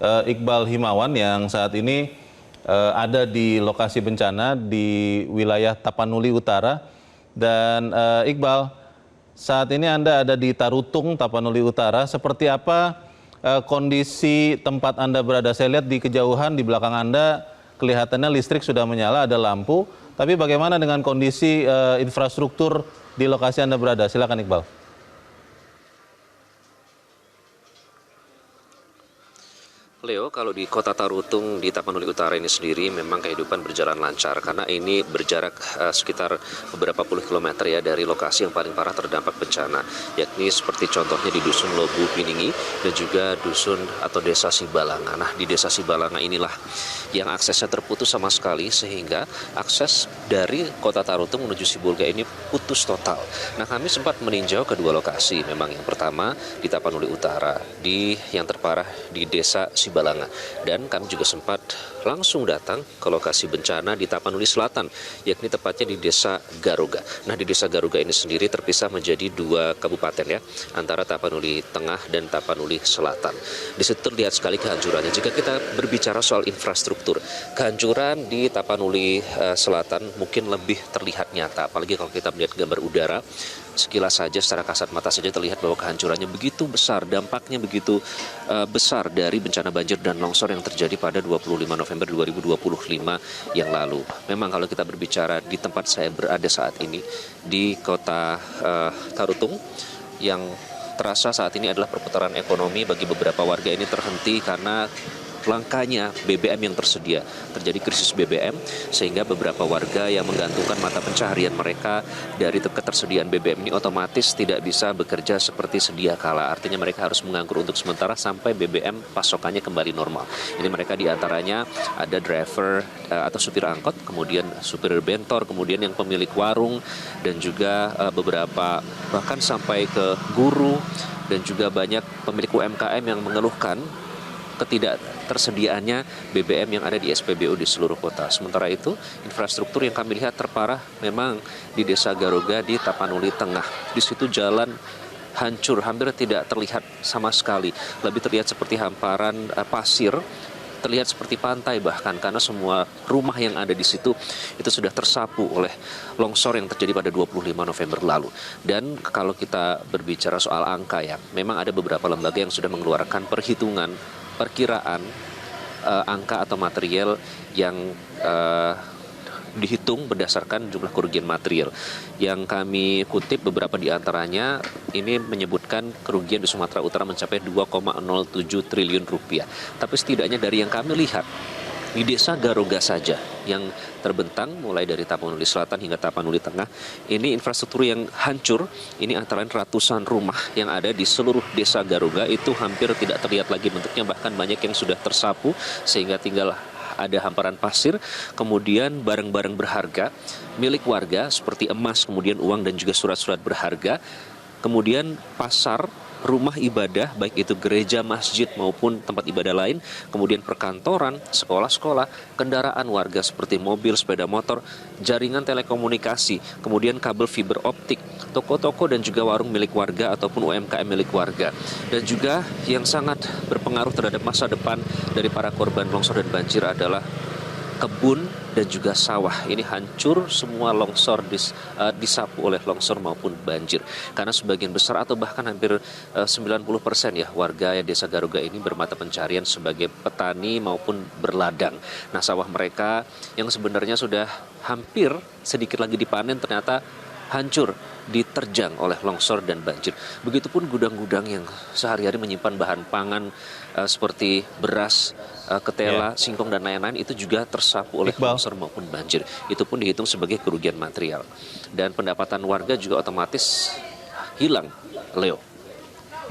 Iqbal Himawan yang saat ini ada di lokasi bencana di wilayah Tapanuli Utara. Dan Iqbal, saat ini Anda ada di Tarutung, Tapanuli Utara. Seperti apa kondisi tempat Anda berada? Saya lihat di kejauhan di belakang Anda kelihatannya listrik sudah menyala, ada lampu. Tapi bagaimana dengan kondisi infrastruktur di lokasi Anda berada? Silakan Iqbal. Leo, kalau di Kota Tarutung di Tapanuli Utara ini sendiri memang kehidupan berjalan lancar karena ini berjarak sekitar beberapa puluh kilometer ya dari lokasi yang paling parah terdampak bencana, yakni seperti contohnya di Dusun Lobu Piningi dan juga dusun atau Desa Sibalanga. Nah, di Desa Sibalanga inilah yang aksesnya terputus sama sekali sehingga akses dari Kota Tarutung menuju Sibolga ini putus total. Nah, kami sempat meninjau kedua lokasi. Memang yang pertama di Tapanuli Utara, yang terparah di Desa Sibalanga, dan kami juga sempat langsung datang ke lokasi bencana di Tapanuli Selatan, yakni tepatnya di Desa Garuga. Nah, di Desa Garuga ini sendiri terpisah menjadi dua kabupaten ya, antara Tapanuli Tengah dan Tapanuli Selatan. Di situ terlihat sekali kehancurannya. Jika kita berbicara soal infrastruktur, kehancuran di Tapanuli Selatan mungkin lebih terlihat nyata, apalagi kalau kita melihat gambar udara. Sekilas saja, secara kasat mata saja terlihat bahwa kehancurannya begitu besar, dampaknya begitu besar dari bencana banjir dan longsor yang terjadi pada 25 November 2025 yang lalu. Memang kalau kita berbicara di tempat saya berada saat ini, di Kota Tarutung, yang terasa saat ini adalah perputaran ekonomi bagi beberapa warga ini terhenti karena langkanya BBM yang tersedia. Terjadi krisis BBM sehingga beberapa warga yang menggantungkan mata pencaharian mereka dari ketersediaan BBM ini otomatis tidak bisa bekerja seperti sedia kala. Artinya mereka harus menganggur untuk sementara sampai BBM pasokannya kembali normal. Ini mereka diantaranya ada driver atau supir angkot, kemudian supir bentor, kemudian yang pemilik warung, dan juga beberapa bahkan sampai ke guru, dan juga banyak pemilik UMKM yang mengeluhkan ketidaktersediaannya BBM yang ada di SPBU di seluruh kota. Sementara itu, infrastruktur yang kami lihat terparah memang di Desa Garuga di Tapanuli Tengah. Di situ jalan hancur, hampir tidak terlihat sama sekali. Lebih terlihat seperti hamparan pasir, terlihat seperti pantai bahkan, karena semua rumah yang ada di situ itu sudah tersapu oleh longsor yang terjadi pada 25 November lalu. Dan kalau kita berbicara soal angka ya, memang ada beberapa lembaga yang sudah mengeluarkan perkiraan angka atau material yang dihitung berdasarkan jumlah kerugian material. Yang kami kutip beberapa di antaranya ini menyebutkan kerugian di Sumatera Utara mencapai 2,07 triliun rupiah. Tapi setidaknya dari yang kami lihat, di Desa Garuga saja yang terbentang mulai dari Tapanuli Selatan hingga Tapanuli Tengah, ini infrastruktur yang hancur. Ini antara ratusan rumah yang ada di seluruh Desa Garuga itu hampir tidak terlihat lagi bentuknya, bahkan banyak yang sudah tersapu sehingga tinggal ada hamparan pasir. Kemudian barang-barang berharga milik warga seperti emas, kemudian uang dan juga surat-surat berharga. Kemudian pasar, rumah ibadah, baik itu gereja, masjid maupun tempat ibadah lain, kemudian perkantoran, sekolah-sekolah, kendaraan warga seperti mobil, sepeda motor, jaringan telekomunikasi, kemudian kabel fiber optik, toko-toko dan juga warung milik warga ataupun UMKM milik warga. Dan juga yang sangat berpengaruh terhadap masa depan dari para korban longsor dan banjir adalah kebun dan juga sawah. Ini hancur semua, longsor disapu oleh longsor maupun banjir. Karena sebagian besar atau bahkan hampir 90% ya warga Desa Garuga ini bermata pencarian sebagai petani maupun berladang. Nah, sawah mereka yang sebenarnya sudah hampir sedikit lagi dipanen ternyata hancur, diterjang oleh longsor dan banjir. Begitupun gudang-gudang yang sehari-hari menyimpan bahan pangan seperti beras, ketela, singkong dan lain-lain itu juga tersapu oleh longsor maupun banjir. Itu pun dihitung sebagai kerugian material. Dan pendapatan warga juga otomatis hilang, Leo.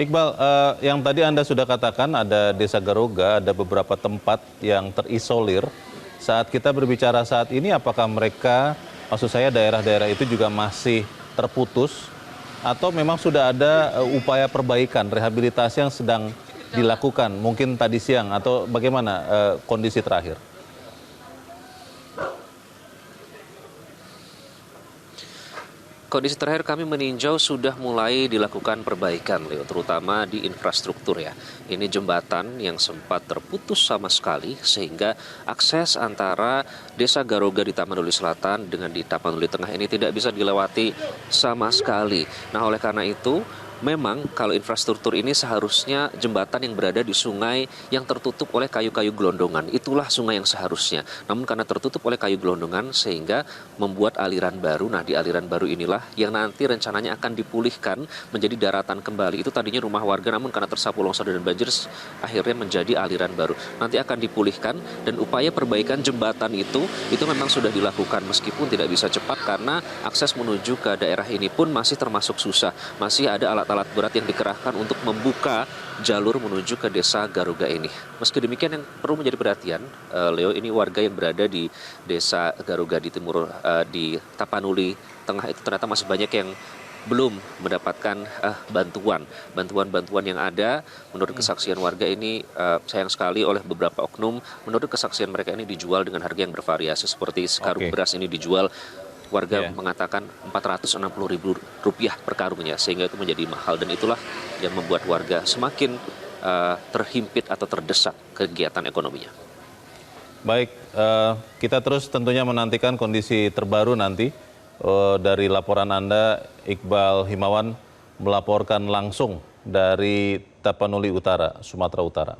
Iqbal, yang tadi Anda sudah katakan ada Desa Garuga, ada beberapa tempat yang terisolir. Saat kita berbicara saat ini, apakah mereka, maksud saya daerah-daerah itu juga masih terputus atau memang sudah ada upaya perbaikan, rehabilitasi yang sedang dilakukan mungkin tadi siang, atau bagaimana kondisi terakhir? Kondisi terakhir kami meninjau sudah mulai dilakukan perbaikan, Leo, terutama di infrastruktur ya. Ini jembatan yang sempat terputus sama sekali sehingga akses antara Desa Garuga di Tapanuli Selatan dengan di Tapanuli Tengah ini tidak bisa dilewati sama sekali. Nah, oleh karena itu memang kalau infrastruktur ini seharusnya jembatan yang berada di sungai yang tertutup oleh kayu-kayu gelondongan. Itulah sungai yang seharusnya. Namun karena tertutup oleh kayu gelondongan sehingga membuat aliran baru. Nah, di aliran baru inilah yang nanti rencananya akan dipulihkan menjadi daratan kembali. Itu tadinya rumah warga namun karena tersapu longsor dan banjir akhirnya menjadi aliran baru. Nanti akan dipulihkan dan upaya perbaikan jembatan itu memang sudah dilakukan meskipun tidak bisa cepat karena akses menuju ke daerah ini pun masih termasuk susah. Masih ada alat berat yang dikerahkan untuk membuka jalur menuju ke Desa Garuga ini. Meski demikian yang perlu menjadi perhatian, Leo, ini warga yang berada di Desa Garuga di timur di Tapanuli Tengah itu ternyata masih banyak yang belum mendapatkan bantuan yang ada. Menurut kesaksian warga ini sayang sekali oleh beberapa oknum, menurut kesaksian mereka ini dijual dengan harga yang bervariasi seperti sekarung beras ini dijual warga mengatakan Rp460.000 per karungnya, sehingga itu menjadi mahal dan itulah yang membuat warga semakin terhimpit atau terdesak kegiatan ekonominya. Baik, kita terus tentunya menantikan kondisi terbaru nanti dari laporan Anda, Iqbal Himawan melaporkan langsung dari Tapanuli Utara, Sumatera Utara.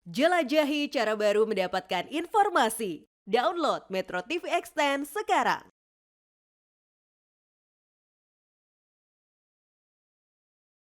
Jelajahi cara baru mendapatkan informasi. Download Metro TV Extend sekarang.